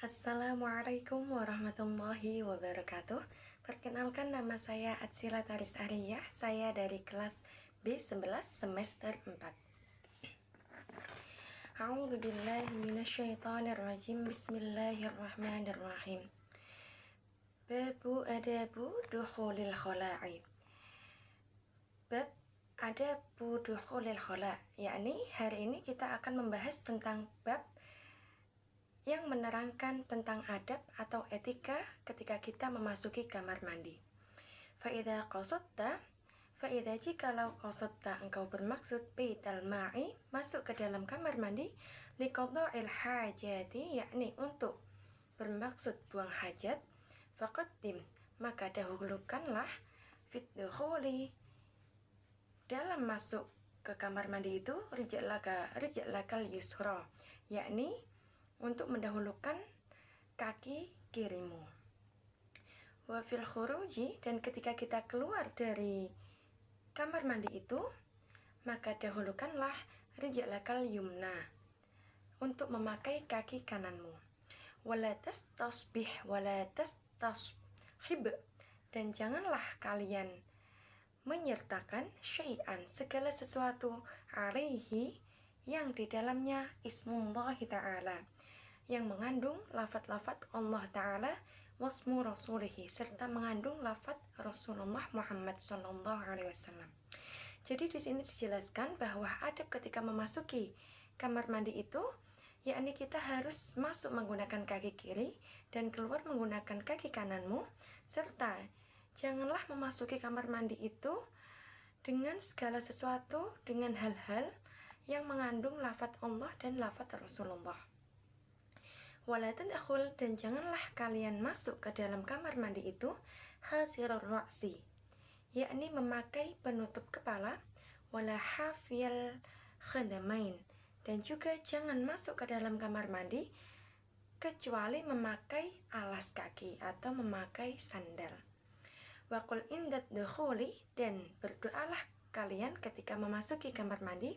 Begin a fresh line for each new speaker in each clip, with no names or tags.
Assalamualaikum warahmatullahi wabarakatuh. Perkenalkan, nama saya Atsila Taris Ariyah. Saya dari kelas B11 semester 4. A'udzu billahi minasyaitonir rajim. Bismillahirrahmanirrahim. Babu adabu dukhulil khala'i. Bab adabu dukhulil khala', yakni hari ini kita akan membahas tentang bab yang menerangkan tentang adab atau etika ketika kita memasuki kamar mandi. Fa'idha qasadta, jikalau qasadta engkau bermaksud baital ma'i, masuk ke dalam kamar mandi, liqadha'il hajati, yakni untuk bermaksud buang hajat, faqaddim, maka dahulukanlah, fit dukhuli, dalam masuk ke kamar mandi itu, rijlakal yusra, yakni untuk mendahulukan kaki kirimu. Wa fil khuruji, dan ketika kita keluar dari kamar mandi itu, maka dahulukanlah rijlakal yumna, untuk memakai kaki kananmu. Wala tastasbih wala tastashib, dan janganlah kalian menyertakan syai'an, segala sesuatu, alaihi, yang di dalamnya ismullahi ta'ala, yang mengandung lafaz-lafaz Allah Ta'ala, wasmu rasulihi, serta mengandung lafaz Rasulullah Muhammad SAW. Jadi di sini dijelaskan bahwa adab ketika memasuki kamar mandi itu, yakni kita harus masuk menggunakan kaki kiri dan keluar menggunakan kaki kananmu, serta janganlah memasuki kamar mandi itu dengan segala sesuatu, dengan hal-hal yang mengandung lafaz Allah dan lafaz Rasulullah. Wala tadkhul, dan janganlah kalian masuk ke dalam kamar mandi itu khasirur ra'si, yakni memakai penutup kepala, wala hafiyal khadamain, dan juga jangan masuk ke dalam kamar mandi kecuali memakai alas kaki atau memakai sandal. Wa qul indat dukhuli, dan berdoalah kalian ketika memasuki kamar mandi,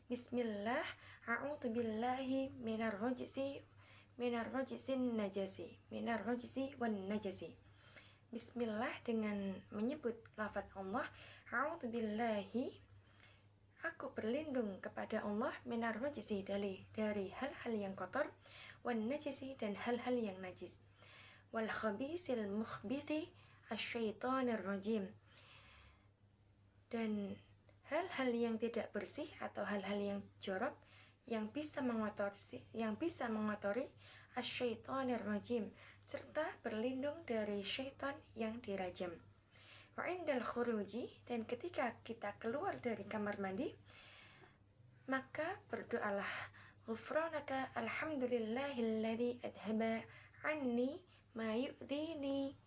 bismillah, a'udzu billahi minar rajisi wan najasi. Bismillah, dengan menyebut lafaz Allah, a'udzu billahi, aku berlindung kepada Allah, minar rajisi, dari hal-hal yang kotor, wan najisi, dan hal-hal yang najis, wal khabisil mukhbithi asyaitonir rajim, dan hal-hal yang tidak bersih atau hal-hal yang jorok yang bisa mengotori asyaitonir rajim, serta berlindung dari syaitan yang dirajam. Wa indal khuruji, dan ketika kita keluar dari kamar mandi, maka berdoalah, ghufranaka alhamdulillahilladzi adhaba anni ma yu'dhini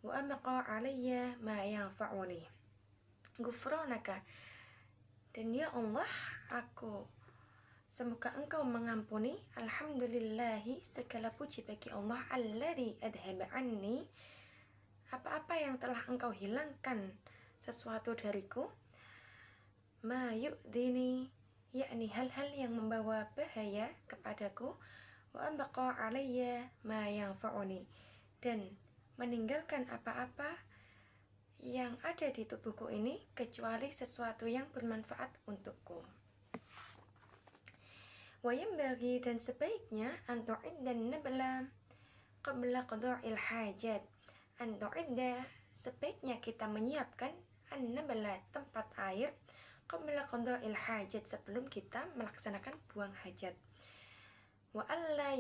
wa amqa alayya ma yanfa'uni. Ghufranaka, dan ya Allah, semoga engkau mengampuni, alhamdulillahi, segala puji bagi Allah, alladzi adhaba anni, apa-apa yang telah engkau hilangkan sesuatu dariku, ma yu'dhini, yakni hal-hal yang membawa bahaya kepadaku, wa amqa alayya ma yanfa'uni, dan meninggalkan apa-apa yang ada di tubuhku ini kecuali sesuatu yang bermanfaat untukku. Wa yanbaghi, dan sebaiknya, an tu'iddan nabla qabla qada'il hajat, an tu'idda, sebaiknya kita menyiapkan an-nabla, tempat air, qabla qada'il hajat, sebelum kita melaksanakan buang hajat. Wa alla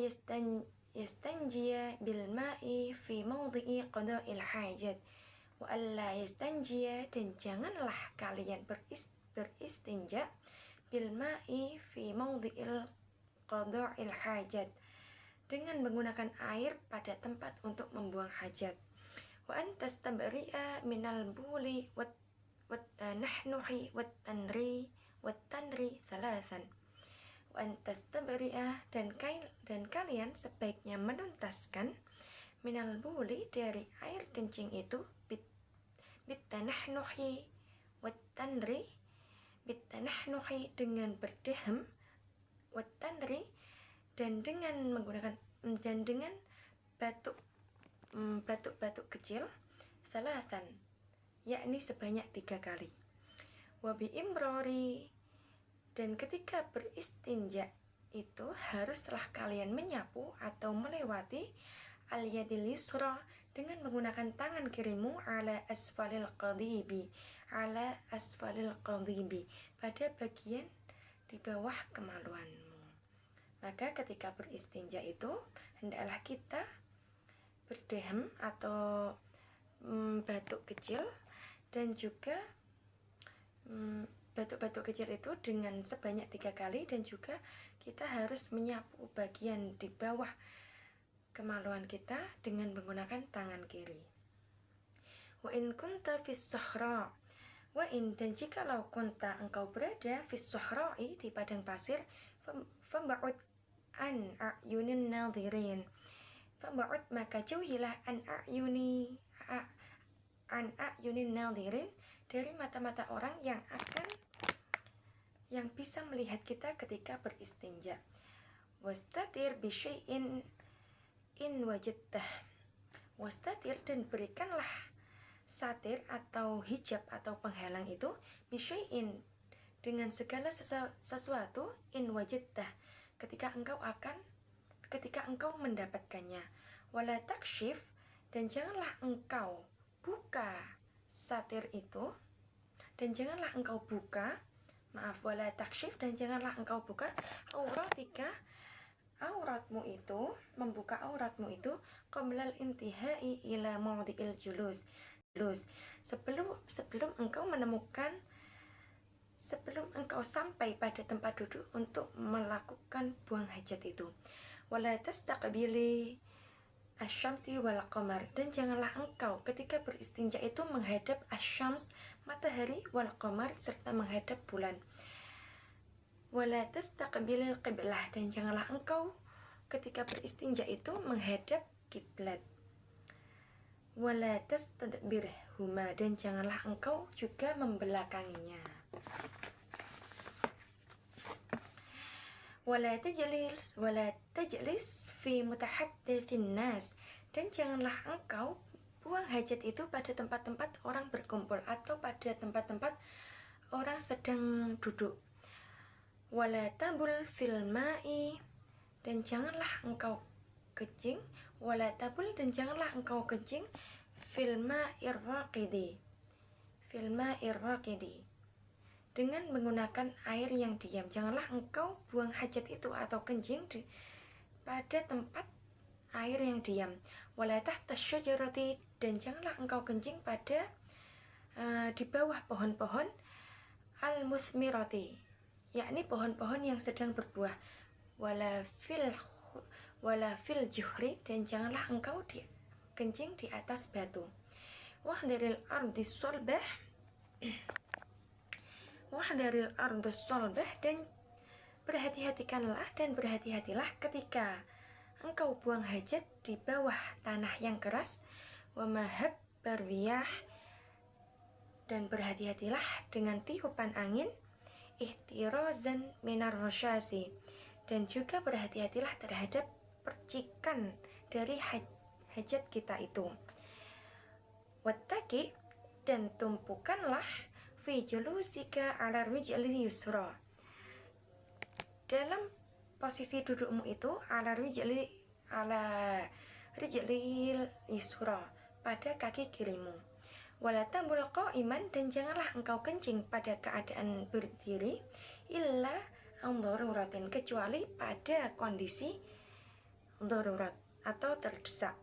yastanjiya bil ma'i fi mawdhi'i qada'il hajat, wa alla yastanjiya, dan janganlah kalian beristinja bil ma'i fi mawdhi'il qada'il hajat, dengan menggunakan air pada tempat untuk membuang hajat. Wa antastabri'a minal buli wat tanahnuhi wat tanri thalathan. Wa antastabri'a, dan kalian sebaiknya menuntaskan, minal buli, dari air kencing itu, bit tanahnuhi wat tanri, bitanahnuhi, dengan berdeham, wattanri, dan dengan menggunakan dan dengan batuk-batuk kecil salasan, yakni sebanyak 3 kali. Wabi imrori, dan ketika beristinja itu haruslah kalian menyapu atau melewati al-yadil yusra dengan menggunakan tangan kirimu ala asfalil qadibi, pada bagian di bawah kemaluanmu. Maka ketika beristinja itu hendaklah kita berdehem atau batuk kecil, dan juga batuk-batuk kecil itu dengan sebanyak 3 kali, dan juga kita harus menyapu bagian di bawah kemaluan kita dengan menggunakan tangan kiri. Wa in kunta fis sahra, wa in, dan jikalau kunta engkau berada fis sahra'i, di padang pasir, famba'ud an a'yunin nadhirin, famba'ud, maka jauhilah an a'yunin nadhirin, dari mata-mata orang yang bisa melihat kita ketika beristinja. Wastatir bisyai'in in wajadtah, wastatir, dan berikanlah satir atau hijab atau penghalang itu, bisyai'in, dengan segala sesuatu, in wajadtah, ketika engkau mendapatkannya. Wala takshif, dan janganlah engkau buka satir itu, dan janganlah engkau buka, wala takshif, dan janganlah engkau buka auratika, auratmu itu, membuka auratmu itu, qablal intihai ila mawdi'il julus, sebelum engkau sampai pada tempat duduk untuk melakukan buang hajat itu. Wala tastaqbili asyamsi wal qamar, dan janganlah engkau ketika beristinja itu menghadap asyams, matahari, wal qamar, serta menghadap bulan. Wala tastaqbilil qiblah, dan janganlah engkau ketika beristinja itu menghadap kiblat. Wala tastadbirhuma, dan janganlah engkau juga membelakanginya. Wala tajlis fi mutahadditsin nas, dan janganlah engkau buang hajat itu pada tempat-tempat orang berkumpul atau pada tempat-tempat orang sedang duduk. Wala tabul fil ma'i, dan janganlah engkau kencing, wala tabul, dan janganlah engkau kencing, fil ma'ir raqidi, dengan menggunakan air yang diam. Janganlah engkau buang hajat itu atau kencing pada tempat air yang diam. Wala tahta syajarati, dan janganlah engkau kencing pada di bawah pohon-pohon al-muthmirati, yakni pohon-pohon yang sedang berbuah. Wala fil juhri, dan janganlah engkau kencing di atas batu. Wahdaril ardi solbah, dan berhati-hatilah ketika engkau buang hajat di bawah tanah yang keras. Wa mahab barwiyah, dan berhati-hatilah dengan tiupan angin. Ihtirazan minar rasyasi, dan juga berhati-hatilah terhadap percikan dari hajat kita itu. Wattaki, dan tumpukanlah fi julusika ala rijli yusra, dalam posisi dudukmu itu, ala rijli yusra, pada kaki kirimu. Wala tambul qa'iman, dan janganlah engkau kencing pada keadaan berdiri, illa daruratin, kecuali pada kondisi darurat atau terdesak.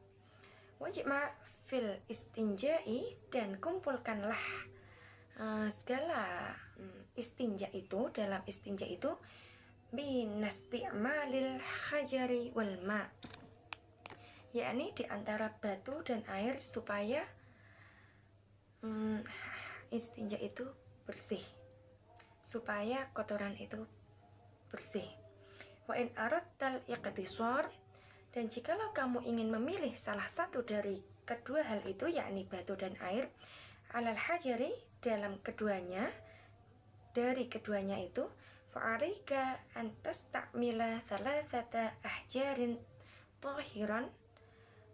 Wajma fil istinja'i, dan kumpulkanlah segala istinja itu, dalam istinja itu, binasti'malil hajari wal ma', yakni di antara batu dan air, supaya istinja itu bersih, supaya kotoran itu bersih. Wa in aradtal iqtisar, dan jikalau kamu ingin memilih salah satu dari kedua hal itu, yakni batu dan air, alal hajari, dalam keduanya, dari keduanya itu, fa'alika an tasta'mila thalathata ahjarin tahiran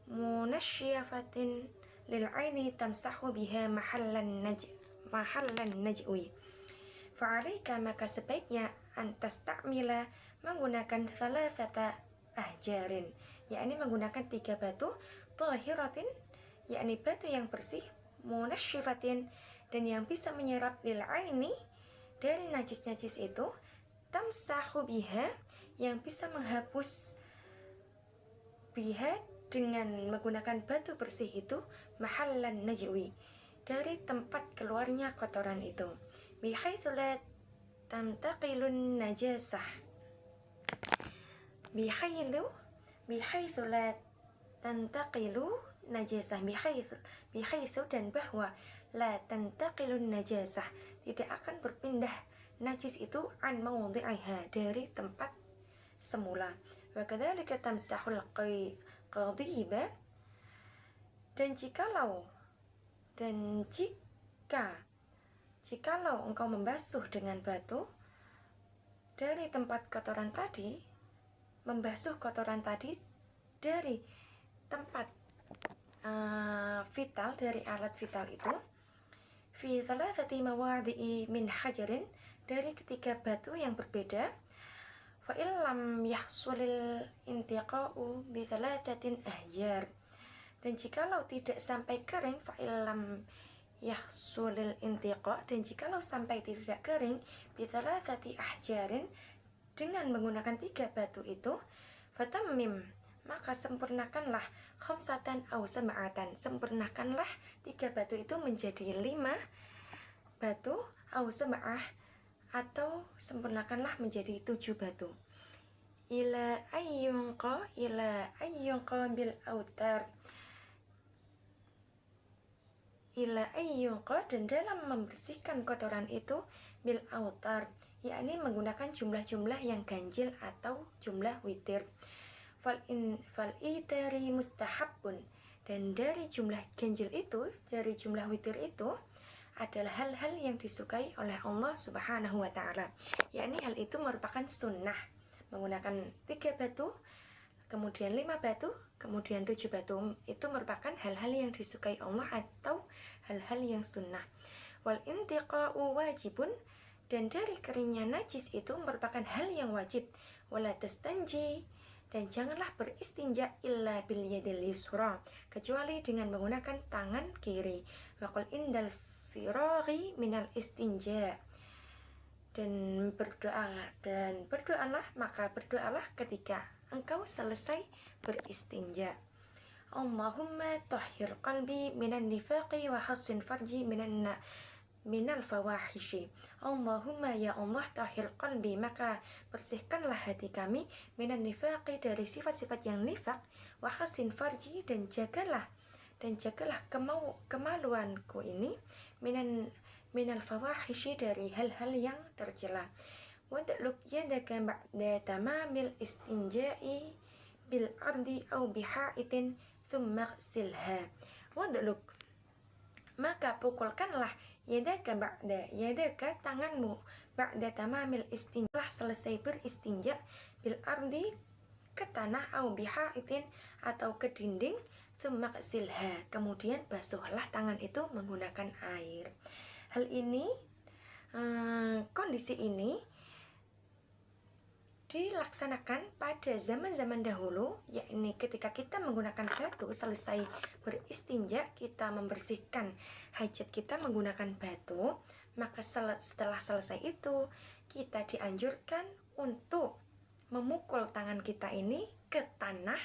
munasyifatin lil aini tamsahu biha mahallan najwi. Fa'alaika, maka sebaiknya antas ta'mila menggunakan thalathata ahjarin, yakni menggunakan 3 batu, tahiratin, yakni batu yang bersih, munasyifatin, dan yang bisa menyerap lil aini, dari najis-najis itu, tamsahu biha, yang bisa menghapus biha, dengan menggunakan batu bersih itu, mahallan najwi, dari tempat keluarnya kotoran itu, bihaitsu la tantaqilun najasah, bihaitsu la tantaqilu najasah, bihaitsu dan bahwa, la tantaqilun najasah, tidak akan berpindah najis itu, an mawdi'iha, dari tempat semula. Wa kadzalika tamsahul qadhiba, dan jikalau engkau membasuh dengan batu dari tempat kotoran tadi, membasuh kotoran tadi dari tempat vital, dari alat vital itu, fi thalathati mawadhi'i min hajarin, dari ketiga batu yang berbeda, fa illam yahsulil intiqa'u bi thalathatin ahjar, dan jikalau tidak sampai kering, fa illam yahsulil intiqa', dan jikalau sampai tidak kering, bi thalathati ahjarin, dengan menggunakan 3 batu itu, fatammim, maka sempurnakanlah, khamsatan aw sab'atan, sempurnakanlah 3 batu itu menjadi 5 batu, aw sab'ah, atau sempurnakanlah menjadi 7 batu, ila ayyunqa bil autar, dan dalam membersihkan kotoran itu, bil autar, yakni menggunakan jumlah-jumlah yang ganjil atau jumlah witir. Fal itari mustahabun, dan dari jumlah ganjil itu, dari jumlah witir itu, adalah hal-hal yang disukai oleh Allah Subhanahu wa ta'ala, yakni hal itu merupakan sunnah. Menggunakan 3 batu, kemudian 5 batu, kemudian 7 batu, itu merupakan hal-hal yang disukai Allah atau hal-hal yang sunnah. Wal intiqa'u wajibun, dan dari keringnya najis itu merupakan hal yang wajib. Wala tastanji, dan janganlah beristinja illa bil yadil yusra, kecuali dengan menggunakan tangan kiri. Waqul indal firaghi minal istinja, dan berdoalah ketika engkau selesai beristinja. Allahumma tahhir qalbi minan nifaqi wa hassin farji minal fawahishi. Allahumma, ya Allah, tahhir qalbi, maka bersihkanlah hati kami, minan nifaqi, dari sifat-sifat yang nifaq, wa hassin farji, dan jagalah kemaluanku ini, minal fawahishi, dari hal-hal yang tercela. Wadluk yadaka ba'da tamamil istinja'i bil ardi au bihaitin thumma ghsilha. Wadluk, maka pukulkanlah, yadaka tanganmu, ba'da tamamil istinja, selesai beristinja, bil ardi, ke tanah, au bihaitin, atau ke dinding, thumma ghsilha, kemudian basuhlah tangan itu menggunakan air. Hal ini, kondisi ini dilaksanakan pada zaman-zaman dahulu, yakni ketika kita menggunakan batu, selesai beristinja, kita membersihkan hajat kita menggunakan batu, maka setelah selesai itu, kita dianjurkan untuk memukul tangan kita ini ke tanah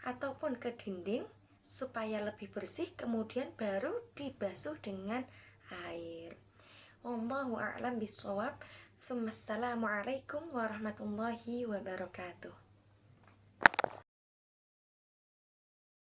ataupun ke dinding supaya lebih bersih, kemudian baru dibasuh dengan air. Wallahu a'lam bishawab. Assalamualaikum warahmatullahi wabarakatuh.